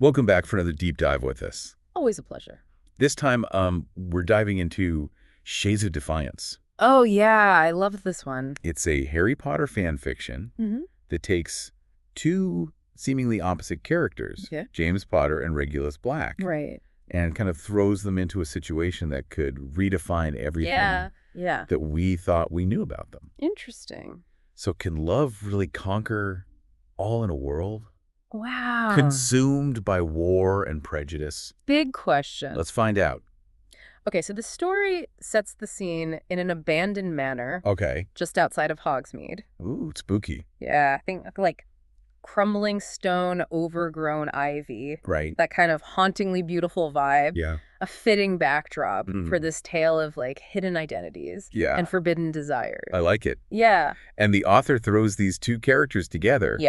Welcome back for another deep dive with us. Always a pleasure. This time, we're diving into Shades of Defiance. Oh, yeah, I love this one. It's a Harry Potter fan fiction that takes two seemingly opposite characters, James Potter and Regulus Black, and kind of throws them into a situation that could redefine everything that we thought we knew about them. Interesting. So can love really conquer all in a world? Wow. Consumed by war and prejudice? Big question. Let's find out. Okay, so the story sets the scene in an abandoned manor. Okay. Just outside of Hogsmeade. Ooh, spooky. Yeah, I think like crumbling stone, overgrown ivy. Right. That kind of hauntingly beautiful vibe. Yeah. A fitting backdrop for this tale of like hidden identities and forbidden desires. I like it. Yeah. And the author throws these two characters together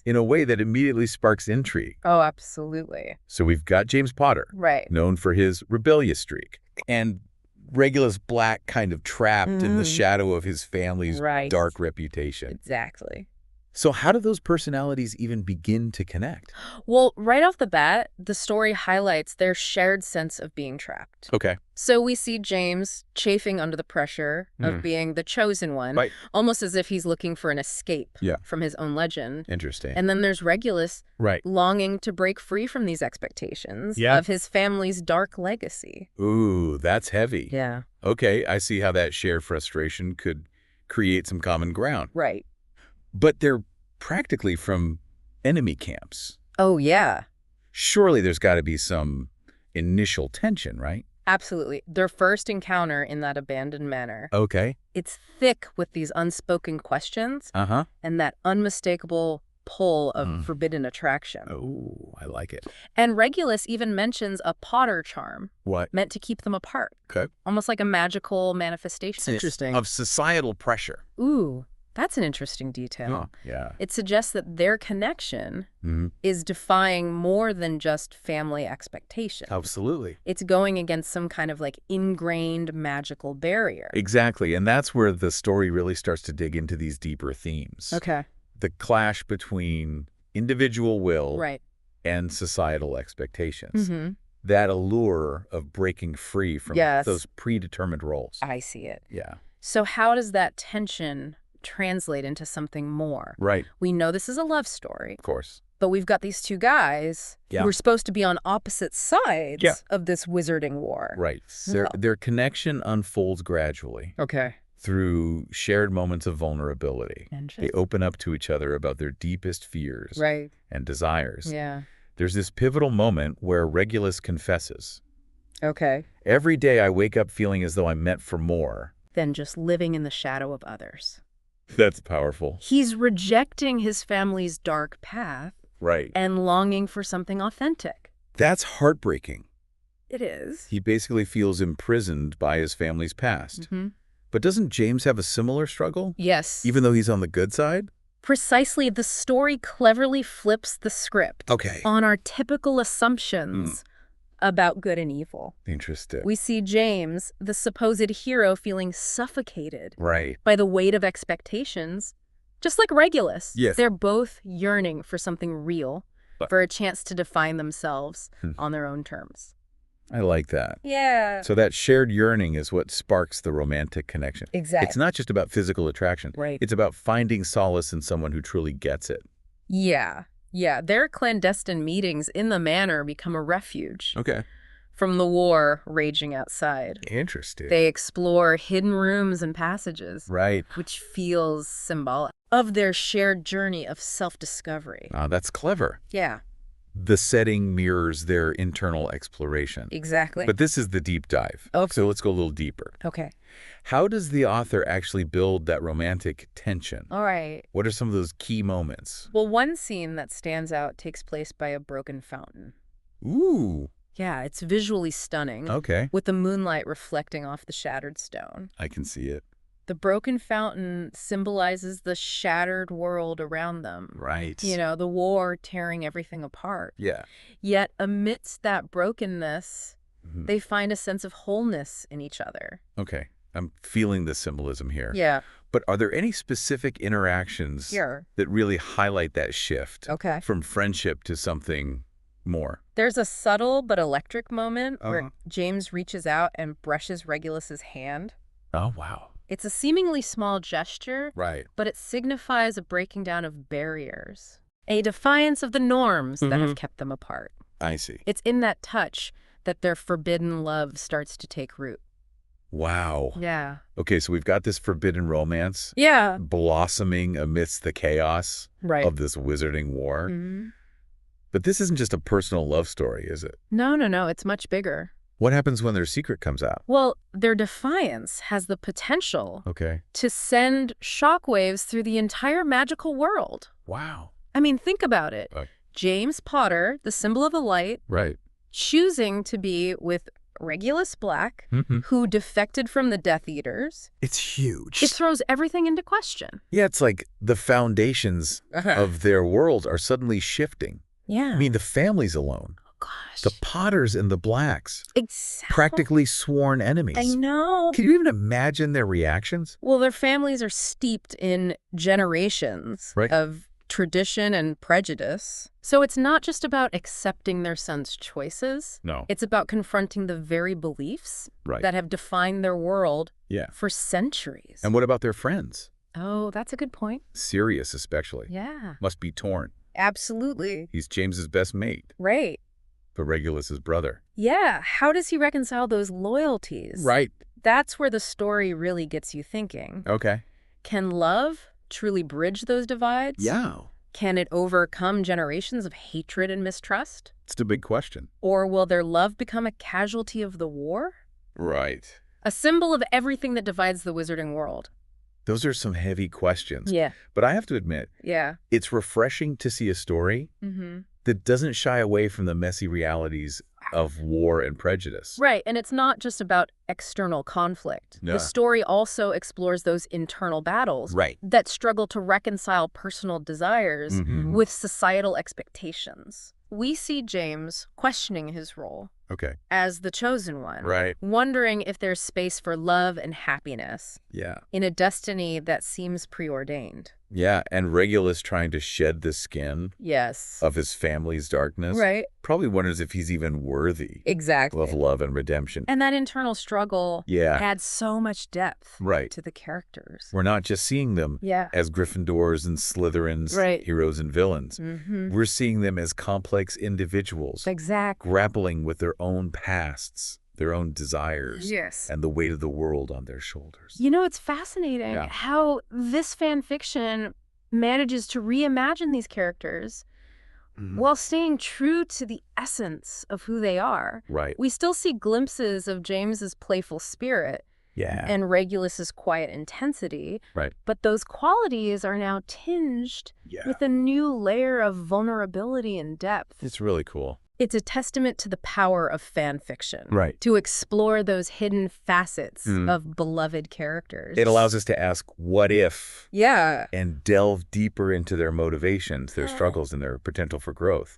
in a way that immediately sparks intrigue. Oh, absolutely. So we've got James Potter, known for his rebellious streak, and Regulus Black kind of trapped in the shadow of his family's dark reputation. Exactly. So how do those personalities even begin to connect? Well, right off the bat, the story highlights their shared sense of being trapped. Okay. So we see James chafing under the pressure of being the chosen one, almost as if he's looking for an escape from his own legend. Interesting. And then there's Regulus longing to break free from these expectations of his family's dark legacy. Ooh, that's heavy. Yeah. Okay, I see how that shared frustration could create some common ground. Right. But they're practically from enemy camps. Oh, yeah. Surely there's got to be some initial tension, right? Absolutely. Their first encounter in that abandoned manor. Okay. It's thick with these unspoken questions and that unmistakable pull of forbidden attraction. Oh, I like it. And Regulus even mentions a Potter charm. What? Meant to keep them apart. Okay. Almost like a magical manifestation. Interesting. Of societal pressure. Ooh. That's an interesting detail. Yeah. It suggests that their connection is defying more than just family expectations. Absolutely. It's going against some kind of like ingrained magical barrier. Exactly. And that's where the story really starts to dig into these deeper themes. Okay. The clash between individual will and societal expectations. That allure of breaking free from those predetermined roles. I see it. Yeah. So how does that tension translate into something more? Right. We know this is a love story. Of course. But we've got these two guys who are supposed to be on opposite sides of this wizarding war. Right. Their connection unfolds gradually. Okay. Through shared moments of vulnerability. They open up to each other about their deepest fears and desires. Yeah. There's this pivotal moment where Regulus confesses. Okay. Every day I wake up feeling as though I'm meant for more than just living in the shadow of others. That's powerful. He's rejecting his family's dark path. And longing for something authentic. That's heartbreaking. It is. He basically feels imprisoned by his family's past. But doesn't James have a similar struggle? Yes. Even though he's on the good side? Precisely. The story cleverly flips the script on our typical assumptions about good and evil. Interesting. We see James, the supposed hero, feeling suffocated by the weight of expectations, just like Regulus. Yes. They're both yearning for something real, for a chance to define themselves on their own terms. I like that. Yeah. So that shared yearning is what sparks the romantic connection. Exactly. It's not just about physical attraction. It's about finding solace in someone who truly gets it. Yeah. Yeah, their clandestine meetings in the manor become a refuge. Okay. From the war raging outside. Interesting. They explore hidden rooms and passages. Which feels symbolic of their shared journey of self-discovery. That's clever. Yeah. The setting mirrors their internal exploration. Exactly. But this is the deep dive. So let's go a little deeper. Okay. How does the author actually build that romantic tension? All right. What are some of those key moments? Well, one scene that stands out takes place by a broken fountain. Ooh. Yeah, it's visually stunning. Okay. With the moonlight reflecting off the shattered stone. I can see it. The broken fountain symbolizes the shattered world around them. You know, the war tearing everything apart. Yeah. Yet amidst that brokenness, they find a sense of wholeness in each other. Okay. I'm feeling the symbolism here. Yeah. But are there any specific interactions that really highlight that shift? Okay. From friendship to something more. There's a subtle but electric moment where James reaches out and brushes Regulus's hand. Oh, wow. It's a seemingly small gesture, right, but it signifies a breaking down of barriers, a defiance of the norms that have kept them apart. I see. It's in that touch that their forbidden love starts to take root. Wow. Yeah. Okay, so we've got this forbidden romance blossoming amidst the chaos of this wizarding war. But this isn't just a personal love story, is it? No, no, no. It's much bigger. What happens when their secret comes out? Well, their defiance has the potential to send shockwaves through the entire magical world. Wow. I mean, think about it. James Potter, the symbol of the light, choosing to be with Regulus Black, who defected from the Death Eaters. It's huge. It throws everything into question. Yeah, it's like the foundations of their world are suddenly shifting. Yeah. I mean, the families alone. Oh, gosh. The Potters and the Blacks. Exactly. Practically sworn enemies. I know. Can you even imagine their reactions? Well, their families are steeped in generations of tradition and prejudice. So it's not just about accepting their son's choices. No. It's about confronting the very beliefs that have defined their world for centuries. And what about their friends? Oh, that's a good point. Sirius especially. Yeah. Must be torn. Absolutely. He's James's best mate. Right. But Regulus's brother. Yeah. How does he reconcile those loyalties? Right. That's where the story really gets you thinking. Okay. Can love truly bridge those divides? Yeah. Can it overcome generations of hatred and mistrust? It's a big question. Or will their love become a casualty of the war? Right. A symbol of everything that divides the wizarding world. Those are some heavy questions. Yeah. But I have to admit, it's refreshing to see a story that doesn't shy away from the messy realities of war and prejudice. Right, and it's not just about external conflict. The story also explores those internal battles that struggle to reconcile personal desires with societal expectations. We see James questioning his role as the chosen one, wondering if there's space for love and happiness in a destiny that seems preordained. Yeah, and Regulus trying to shed the skin of his family's darkness. Probably wonders if he's even worthy of love and redemption. And that internal struggle adds so much depth to the characters. We're not just seeing them as Gryffindors and Slytherins, heroes and villains. We're seeing them as complex individuals grappling with their own pasts, their own desires, and the weight of the world on their shoulders. You know, it's fascinating how this fan fiction manages to reimagine these characters while staying true to the essence of who they are. We still see glimpses of James's playful spirit and Regulus's quiet intensity, but those qualities are now tinged with a new layer of vulnerability and depth. It's really cool. It's a testament to the power of fan fiction, to explore those hidden facets of beloved characters. It allows us to ask, what if? And delve deeper into their motivations, their struggles, and their potential for growth.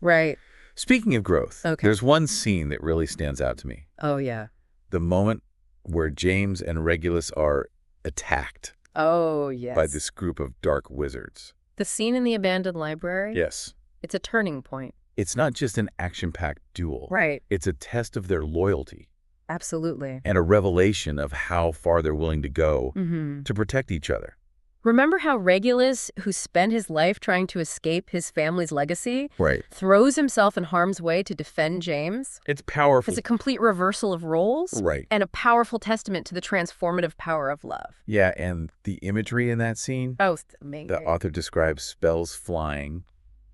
Speaking of growth, there's one scene that really stands out to me. Oh, yeah. The moment where James and Regulus are attacked by this group of dark wizards. The scene in the abandoned library? Yes. It's a turning point. It's not just an action-packed duel. It's a test of their loyalty. Absolutely. And a revelation of how far they're willing to go to protect each other. Remember how Regulus, who spent his life trying to escape his family's legacy, Right. throws himself in harm's way to defend James? It's powerful. It's a complete reversal of roles. Right. And a powerful testament to the transformative power of love. Yeah, and the imagery in that scene, Oh, it's amazing. the author describes spells flying,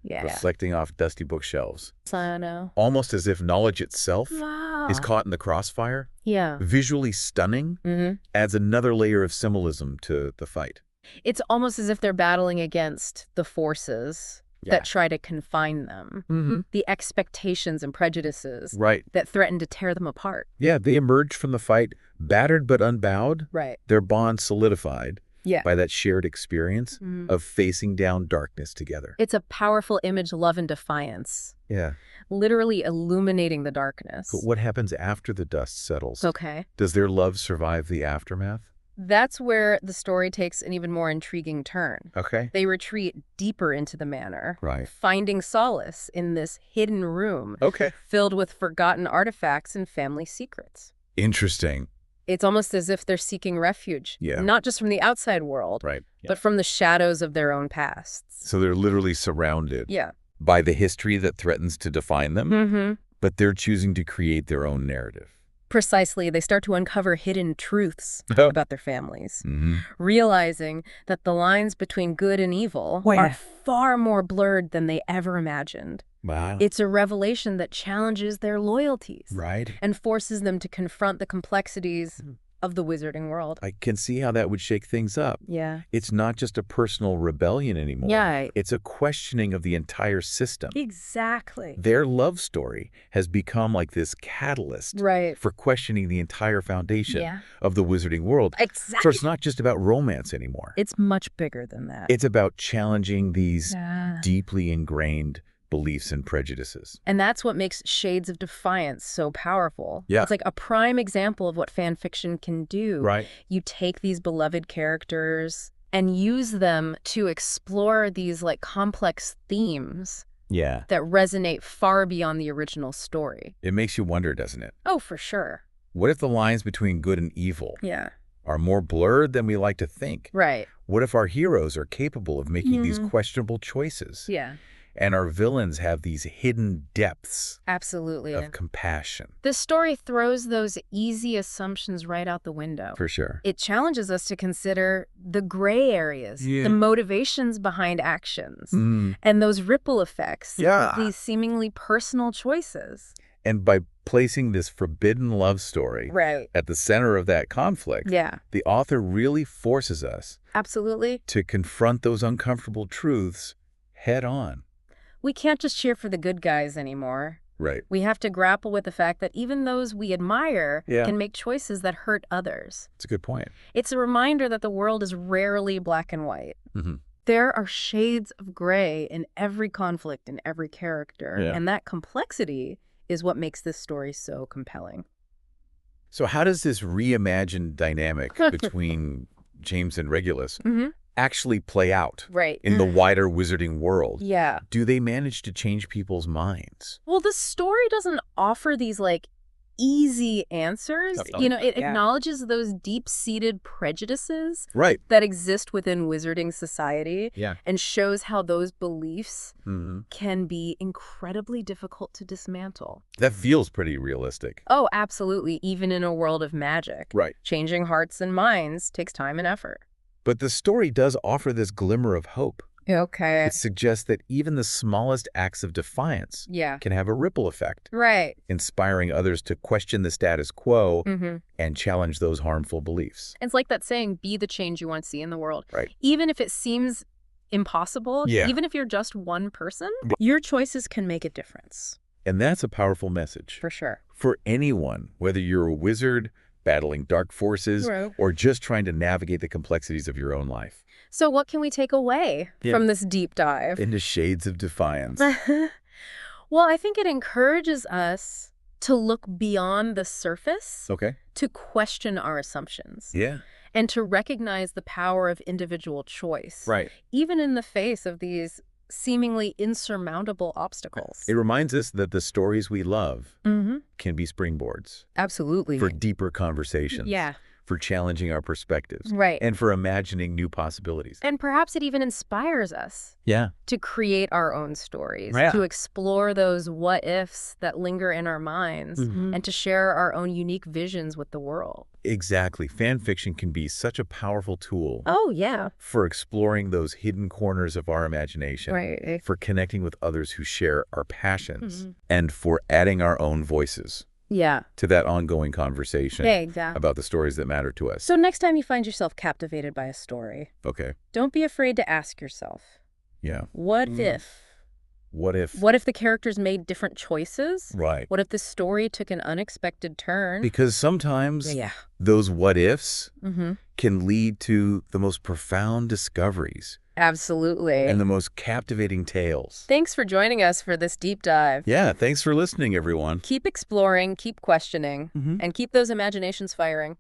Yeah. reflecting off dusty bookshelves. I know. Almost as if knowledge itself Wow. is caught in the crossfire. Yeah. Visually stunning, adds another layer of symbolism to the fight. It's almost as if they're battling against the forces that try to confine them. The expectations and prejudices that threaten to tear them apart. Yeah, they emerge from the fight battered but unbowed. Right. Their bond solidified Yeah. by that shared experience of facing down darkness together. It's a powerful image, love and defiance. Yeah. Literally illuminating the darkness. But what happens after the dust settles? Okay. Does their love survive the aftermath? That's where the story takes an even more intriguing turn. Okay. They retreat deeper into the manor, right, finding solace in this hidden room filled with forgotten artifacts and family secrets. Interesting. It's almost as if they're seeking refuge, not just from the outside world, but from the shadows of their own pasts. So they're literally surrounded by the history that threatens to define them, but they're choosing to create their own narrative. Precisely. They start to uncover hidden truths about their families, realizing that the lines between good and evil are far more blurred than they ever imagined. Wow. It's a revelation that challenges their loyalties and forces them to confront the complexities of the wizarding world. I can see how that would shake things up. Yeah. It's not just a personal rebellion anymore. Yeah. It's a questioning of the entire system. Exactly. Their love story has become like this catalyst for questioning the entire foundation of the wizarding world. Exactly. So it's not just about romance anymore. It's much bigger than that. It's about challenging these deeply ingrained beliefs and prejudices. And that's what makes Shades of Defiance so powerful. Yeah. It's like a prime example of what fan fiction can do. Right. You take these beloved characters and use them to explore these like complex themes that resonate far beyond the original story. It makes you wonder, doesn't it? Oh, for sure. What if the lines between good and evil are more blurred than we like to think? Right. What if our heroes are capable of making these questionable choices? Yeah. And our villains have these hidden depths of compassion. This story throws those easy assumptions right out the window. For sure. It challenges us to consider the gray areas, the motivations behind actions, and those ripple effects of these seemingly personal choices. And by placing this forbidden love story at the center of that conflict, the author really forces us to confront those uncomfortable truths head on. We can't just cheer for the good guys anymore. Right. We have to grapple with the fact that even those we admire can make choices that hurt others. That's a good point. It's a reminder that the world is rarely black and white. There are shades of gray in every conflict, in every character. And that complexity is what makes this story so compelling. So how does this reimagined dynamic between James and Regulus actually play out in the wider wizarding world? Yeah. Do they manage to change people's minds? Well, the story doesn't offer these like easy answers. You know, it acknowledges those deep-seated prejudices that exist within wizarding society and shows how those beliefs can be incredibly difficult to dismantle. That feels pretty realistic. Oh, absolutely. Even in a world of magic. Right. Changing hearts and minds takes time and effort. But the story does offer this glimmer of hope. Okay. It suggests that even the smallest acts of defiance can have a ripple effect. Right. Inspiring others to question the status quo and challenge those harmful beliefs. It's like that saying, be the change you want to see in the world. Right. Even if it seems impossible, even if you're just one person, your choices can make a difference. And that's a powerful message. For sure. For anyone, whether you're a wizard, battling dark forces, or just trying to navigate the complexities of your own life. So what can we take away from this deep dive? Into Shades of Defiance. Well, I think it encourages us to look beyond the surface, to question our assumptions, and to recognize the power of individual choice, even in the face of these seemingly insurmountable obstacles. It reminds us that the stories we love can be springboards. Absolutely. For deeper conversations. Yeah. For challenging our perspectives. Right. And for imagining new possibilities. And perhaps it even inspires us. To create our own stories. To explore those what-ifs that linger in our minds. And to share our own unique visions with the world. Exactly. Fan fiction can be such a powerful tool. Oh, yeah. For exploring those hidden corners of our imagination. Right. For connecting with others who share our passions. And for adding our own voices. To that ongoing conversation about the stories that matter to us. So next time you find yourself captivated by a story, don't be afraid to ask yourself, what if? What if? What if the characters made different choices? Right. What if the story took an unexpected turn? Because sometimes those what ifs can lead to the most profound discoveries. Absolutely. And the most captivating tales. Thanks for joining us for this deep dive. Yeah, thanks for listening, everyone. Keep exploring, keep questioning, and keep those imaginations firing.